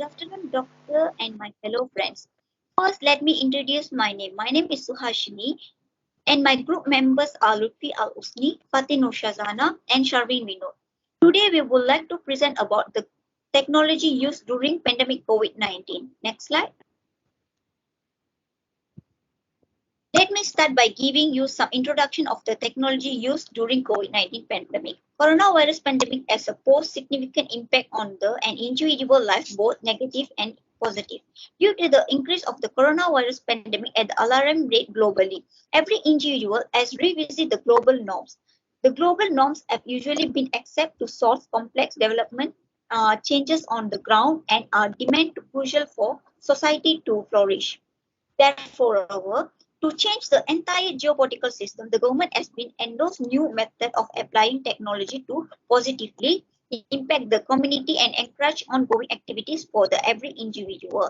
Good afternoon, doctor and my fellow friends. First, let me introduce my name. My name is Suhashinee, and my group members are Lutfie, Al-Husni, Fatin, Nursyazana, and Sharween, Vinod. Today, we would like to present about the technology used during pandemic COVID-19. Next slide. Let me start by giving you some introduction of the technology used during COVID-19 pandemic. Coronavirus pandemic has a posed significant impact on an individual life, both negative and positive. Due to the increase of the coronavirus pandemic at the alarming rate globally, every individual has revisited the global norms. The global norms have usually been accepted to solve complex development changes on the ground and are demand crucial for society to flourish. Therefore, to change the entire geopolitical system, the government has been endorsed new method of applying technology to positively impact the community and encourage ongoing activities for the every individual.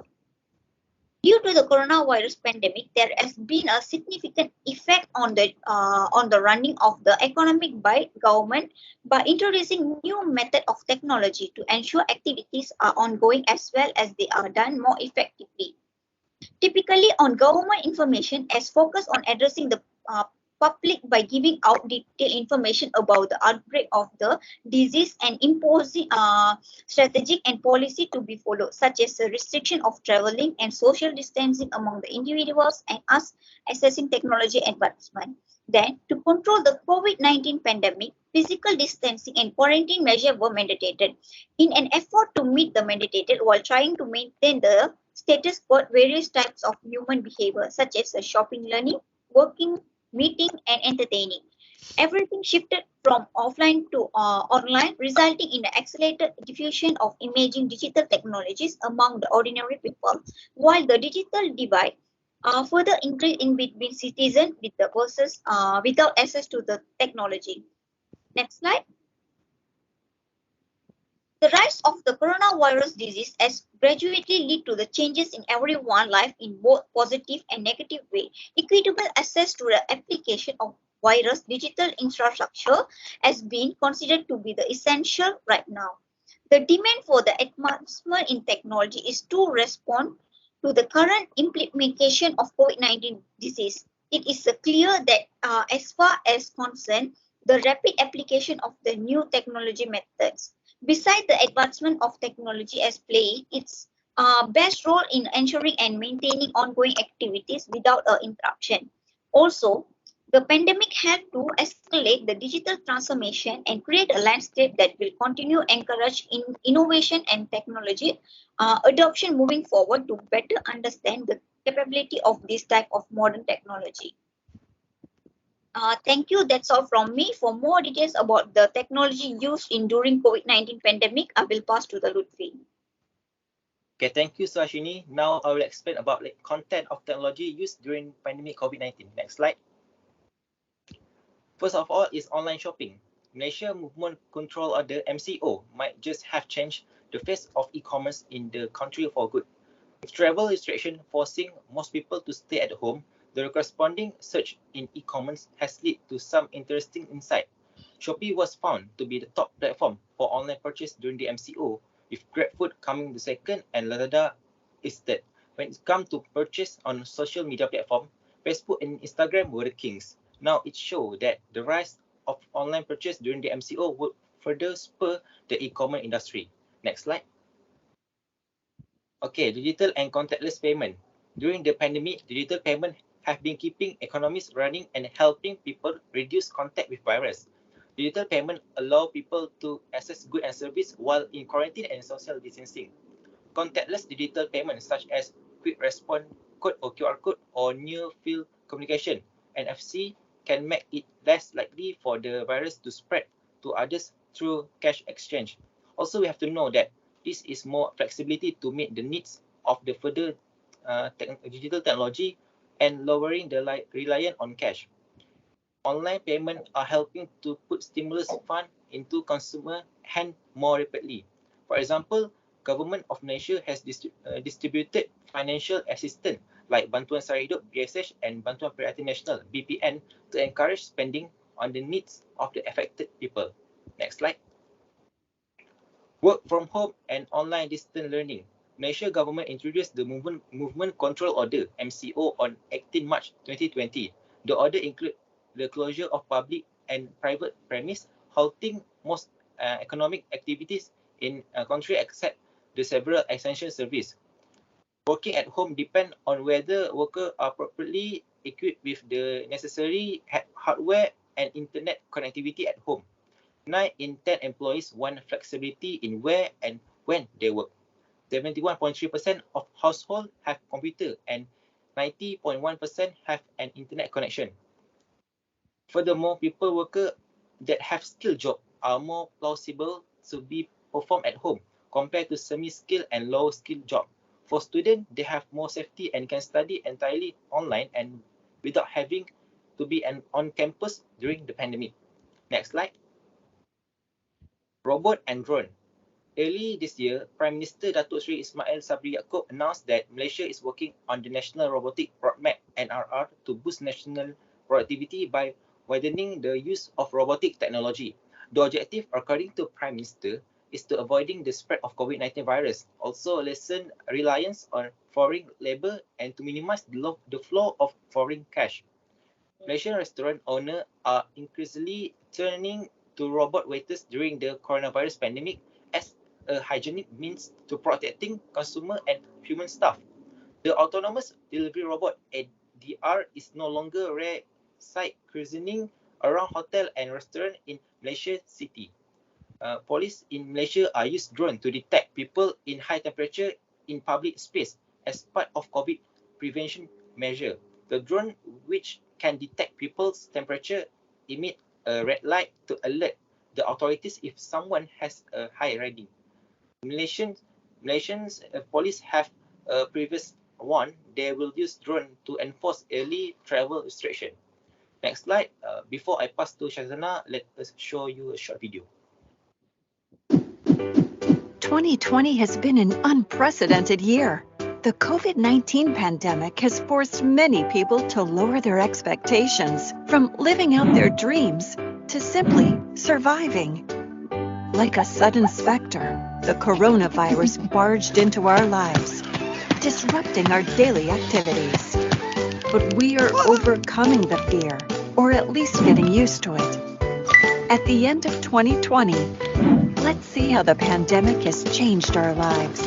Due to the coronavirus pandemic, there has been a significant effect on the running of the economic by government by introducing new method of technology to ensure activities are ongoing as well as they are done more effectively. Typically, on government information as focused on addressing the public by giving out detailed information about the outbreak of the disease and imposing strategic and policy to be followed, such as the restriction of traveling and social distancing among the individuals and us assessing technology advancement. Then, to control the COVID-19 pandemic, physical distancing and quarantine measures were mandated in an effort to meet the mandated while trying to maintain the status quo. Various types of human behavior, such as shopping, learning, working, meeting, and entertaining. Everything shifted from offline to online, resulting in the accelerated diffusion of emerging digital technologies among the ordinary people, while the digital divide further increased in between citizens with the versus without access to the technology. Next slide. The rise of the coronavirus disease has gradually led to the changes in everyone's life in both positive and negative way. Equitable access to the application of virus digital infrastructure has been considered to be the essential right now. The demand for the advancement in technology is to respond to the current implementation of COVID-19 disease. It is clear that as far as concerned, the rapid application of the new technology methods, besides the advancement of technology as playing its best role in ensuring and maintaining ongoing activities without interruption. Also, the pandemic helped to escalate the digital transformation and create a landscape that will continue encourage innovation and technology adoption moving forward to better understand the capability of this type of modern technology. Thank you. That's all from me. For more details about the technology used in during COVID-19 pandemic, I will pass to the Lutfie. Okay, thank you, Suhashinee. Now I will explain about content of technology used during pandemic COVID-19. Next slide. First of all is online shopping. Malaysia Movement Control Order (MCO) might just have changed the face of e-commerce in the country for good. With travel restriction forcing most people to stay at home, the corresponding surge in e-commerce has led to some interesting insight. Shopee was found to be the top platform for online purchase during the MCO, with GrabFood coming the second and Lazada is third. When it comes to purchase on social media platform, Facebook and Instagram were the kings. Now it shows that the rise of online purchase during the MCO would further spur the e-commerce industry. Next slide. Okay, digital and contactless payment. During the pandemic, digital payment have been keeping economies running and helping people reduce contact with virus. Digital payment allow people to access goods and service while in quarantine and social distancing. Contactless digital payment such as quick response code or QR code or near field communication NFC can make it less likely for the virus to spread to others through cash exchange. Also, we have to know that this is more flexibility to meet the needs of the further digital technology and lowering the reliance on cash. Online payments are helping to put stimulus fund into consumer hand more rapidly. For example, Government of Malaysia has distributed financial assistance like Bantuan Sara Hidup (BSH) and Bantuan Perkhidmatan Nasional (BPN) to encourage spending on the needs of the affected people. Next slide. Work from home and online distance learning. Malaysia government introduced the Movement Control Order (MCO) on 18 March 2020. The order includes the closure of public and private premise, halting most economic activities in country except the several essential service. Working at home depends on whether workers are properly equipped with the necessary hardware and internet connectivity at home. 9 in 10 employees want flexibility in where and when they work. 71.3% of households have computer and 90.1% have an internet connection. Furthermore, people workers that have skilled jobs are more plausible to be performed at home compared to semi-skilled and low-skilled jobs. For students, they have more safety and can study entirely online and without having to be on campus during the pandemic. Next slide. Robot and drone. Early this year, Prime Minister Datuk Seri Ismail Sabri Yaakob announced that Malaysia is working on the National Robotic Roadmap (NRR) to boost national productivity by widening the use of robotic technology. The objective, according to Prime Minister, is to avoiding the spread of COVID-19 virus, also lessen reliance on foreign labour and to minimize the flow of foreign cash. Malaysian restaurant owners are increasingly turning to robot waiters during the coronavirus pandemic as a hygienic means to protecting consumer and human staff. The autonomous delivery robot ADR is no longer rare sight cruising around hotel and restaurant in Malaysia city. Police in Malaysia are used drone to detect people in high temperature in public space as part of COVID prevention measure. The drone, which can detect people's temperature, emit a red light to alert the authorities if someone has a high reading. Malaysians police have previous warned they will use drone to enforce early travel restriction. Next slide. Before I pass to Nursyazana, let us show you a short video. 2020 has been an unprecedented year. The COVID-19 pandemic has forced many people to lower their expectations from living out their dreams to simply surviving. Like a sudden specter, the coronavirus barged into our lives, disrupting our daily activities. But we are overcoming the fear, or at least getting used to it. At the end of 2020, let's see how the pandemic has changed our lives.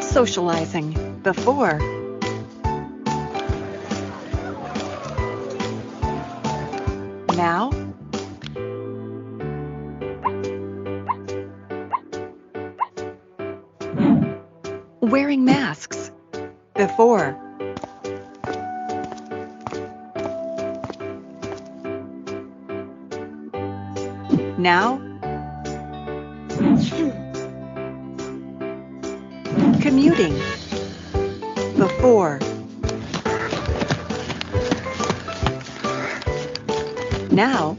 Socializing before. Now, wearing masks before. Now, commuting before. Now,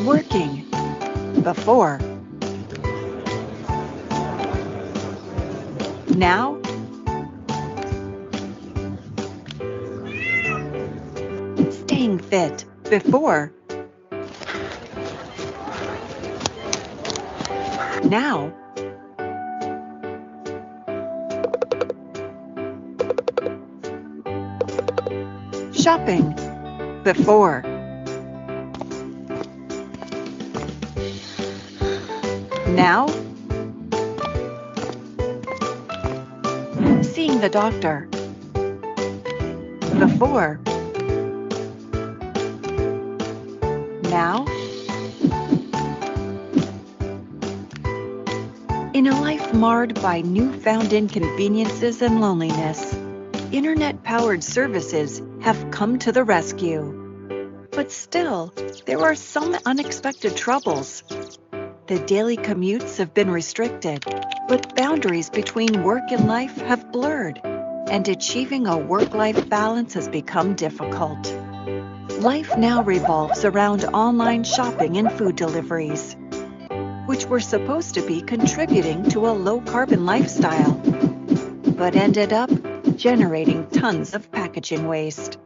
working before. Now, staying fit before. Now, shopping before. Now, seeing the doctor before. Now, in a life marred by newfound inconveniences and loneliness, internet-powered services have come to the rescue. But still, there are some unexpected troubles. The daily commutes have been restricted, but boundaries between work and life have blurred, and achieving a work-life balance has become difficult. Life now revolves around online shopping and food deliveries, which were supposed to be contributing to a low-carbon lifestyle, but ended up generating tons of packaging waste.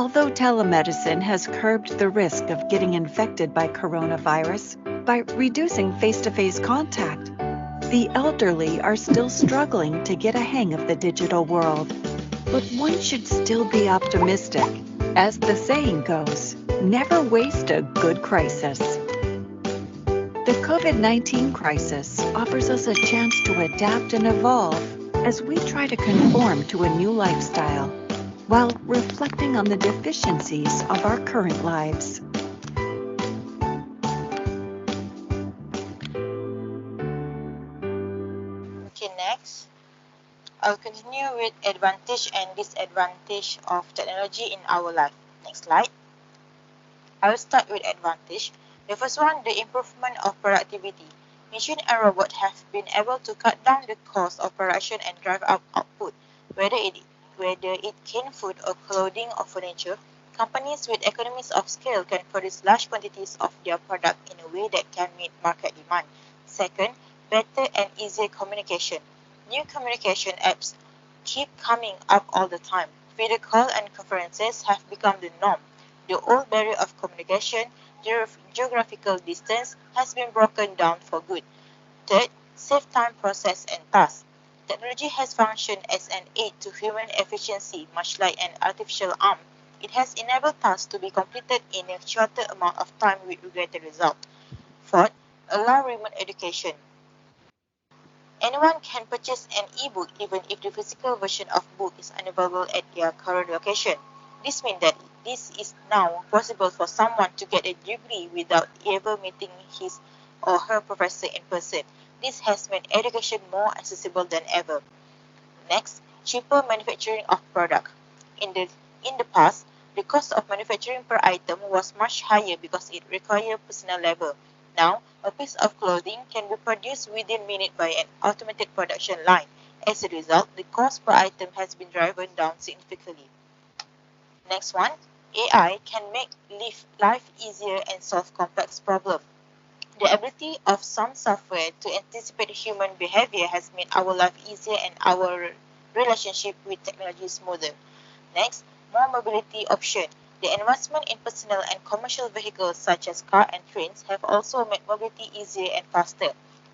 Although telemedicine has curbed the risk of getting infected by coronavirus by reducing face-to-face contact, the elderly are still struggling to get a hang of the digital world. But one should still be optimistic. As the saying goes, never waste a good crisis. The COVID-19 crisis offers us a chance to adapt and evolve as we try to conform to a new lifestyle, while reflecting on the deficiencies of our current lives. Okay, next, I'll continue with advantage and disadvantage of technology in our life. Next slide. I'll start with advantage. The first one, the improvement of productivity. Machine and robots have been able to cut down the cost of production and drive up output. Whether it canned food or clothing or furniture, companies with economies of scale can produce large quantities of their product in a way that can meet market demand. Second, better and easier communication. New communication apps keep coming up all the time. Video call and conferences have become the norm. The old barrier of communication, geographical distance, has been broken down for good. Third, save time, process, and tasks. Technology has functioned as an aid to human efficiency, much like an artificial arm. It has enabled tasks to be completed in a shorter amount of time with greater result. Fourth, allow remote education. Anyone can purchase an e-book even if the physical version of book is unavailable at their current location. This means that this is now possible for someone to get a degree without ever meeting his or her professor in person. This has made education more accessible than ever. Next, cheaper manufacturing of product. In the past, the cost of manufacturing per item was much higher because it required personal labor. Now, a piece of clothing can be produced within minutes by an automated production line. As a result, the cost per item has been driven down significantly. Next one, AI can make life easier and solve complex problems. The ability of some software to anticipate human behavior has made our life easier and our relationship with technology smoother. Next, more mobility option. The advancement in personal and commercial vehicles such as cars and trains have also made mobility easier and faster.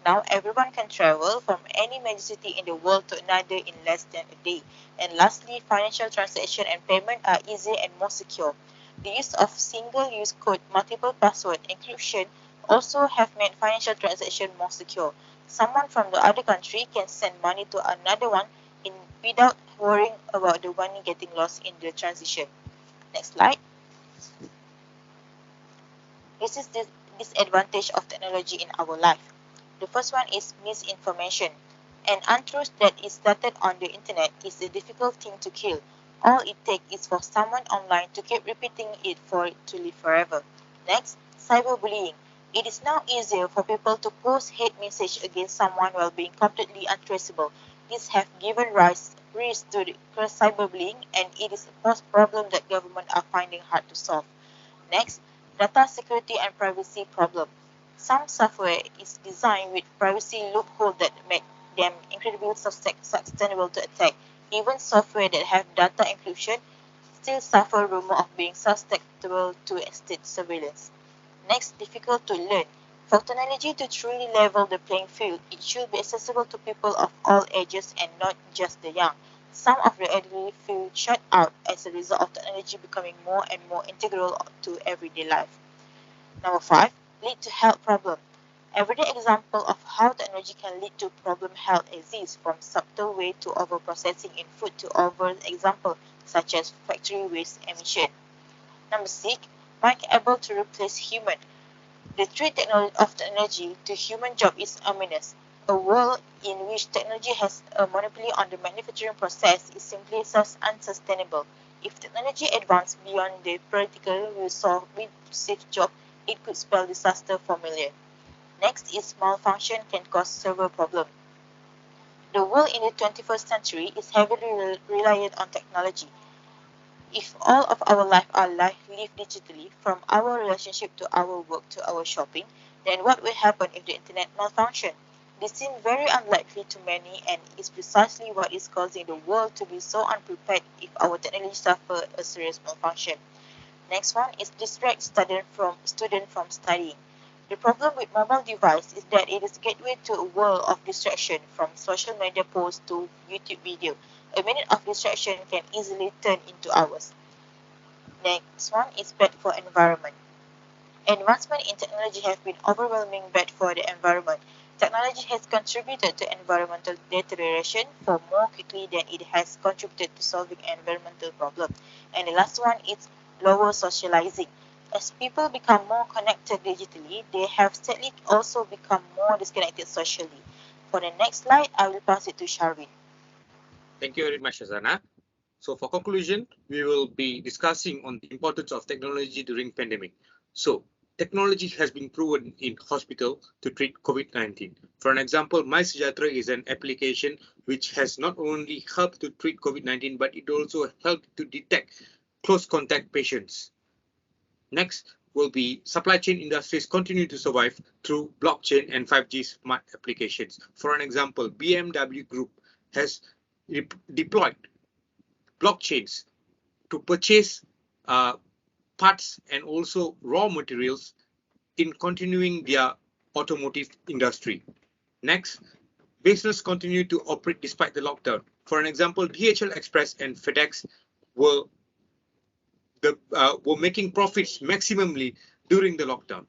Now everyone can travel from any major city in the world to another in less than a day. And lastly, financial transaction and payment are easier and more secure. The use of single-use code, multiple password, encryption also have made financial transaction more secure. Someone from the other country can send money to another one without worrying about the money getting lost in the transition. Next slide. This is the disadvantage of technology in our life. The first one is misinformation. An untruth that is started on the internet is a difficult thing to kill. All it takes is for someone online to keep repeating it for it to live forever. Next, cyberbullying. It is now easier for people to post hate message against someone while being completely untraceable. This has given rise to the cyberbullying, and it is a problem that government are finding hard to solve. Next, data security and privacy problem. Some software is designed with privacy loophole that make them incredibly sustainable to attack. Even software that have data encryption still suffer rumor of being susceptible to state surveillance. Next, difficult to learn. For technology to truly level the playing field, it should be accessible to people of all ages and not just the young. Some of the elderly feel shut out as a result of technology becoming more and more integral to everyday life. Number 5, lead to health problem. Everyday example of how technology can lead to problem health exists, from subtle way to overprocessing in food to overt example such as factory waste emission. Number 6, might able to replace human. The threat of technology to human job is ominous. A world in which technology has a monopoly on the manufacturing process is simply unsustainable. If technology advances beyond the practical will save jobs, it could spell disaster for millions. Next is malfunction can cause several problems. The world in the 21st century is heavily reliant on technology. If all of our life are lived digitally, from our relationship to our work to our shopping, then what will happen if the internet malfunction? This seems very unlikely to many and is precisely what is causing the world to be so unprepared if our technology suffer a serious malfunction. Next one is distract student from studying. The problem with mobile device is that it is gateway to a world of distraction from social media posts to YouTube video. A minute of distraction can easily turn into hours. Next one is bad for environment. Advancement in technology have been overwhelming bad for the environment. Technology has contributed to environmental deterioration far more quickly than it has contributed to solving environmental problems. And the last one is lower socializing. As people become more connected digitally, they have sadly also become more disconnected socially. For the next slide, I will pass it to Sharween. Thank you very much, Shazana. So for conclusion, we will be discussing on the importance of technology during pandemic. So technology has been proven in hospital to treat COVID-19. For an example, MySejahtera is an application which has not only helped to treat COVID-19, but it also helped to detect close contact patients. Next will be supply chain industries continue to survive through blockchain and 5G smart applications. For an example, BMW Group has deployed blockchains to purchase parts and also raw materials in continuing their automotive industry. Next, business continue to operate despite the lockdown. For an example, DHL Express and FedEx were making profits maximally during the lockdown.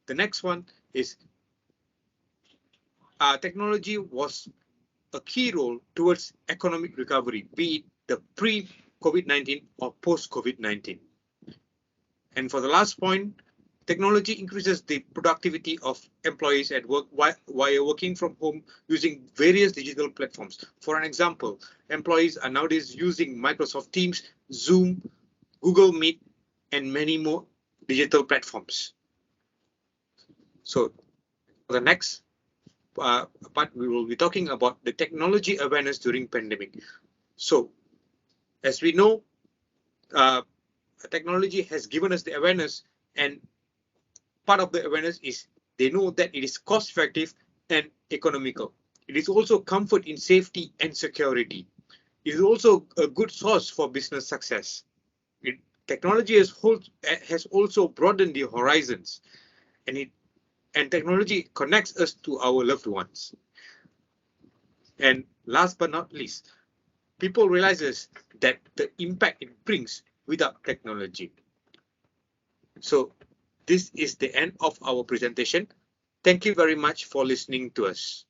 The next one is technology was a key role towards economic recovery, be it the pre-COVID-19 or post-COVID-19. And for the last point, technology increases the productivity of employees at work while working from home using various digital platforms. For an example, employees are nowadays using Microsoft Teams, Zoom, Google Meet, and many more digital platforms. So for the next part, we will be talking about the technology awareness during pandemic. So as we know, technology has given us the awareness, and part of the awareness is they know that it is cost effective and economical. It is also comfort in safety and security. It is also a good source for business success. Technology has also broadened the horizons, and technology connects us to our loved ones. And last but not least, people realizes that the impact it brings without technology. So this is the end of our presentation. Thank you very much for listening to us.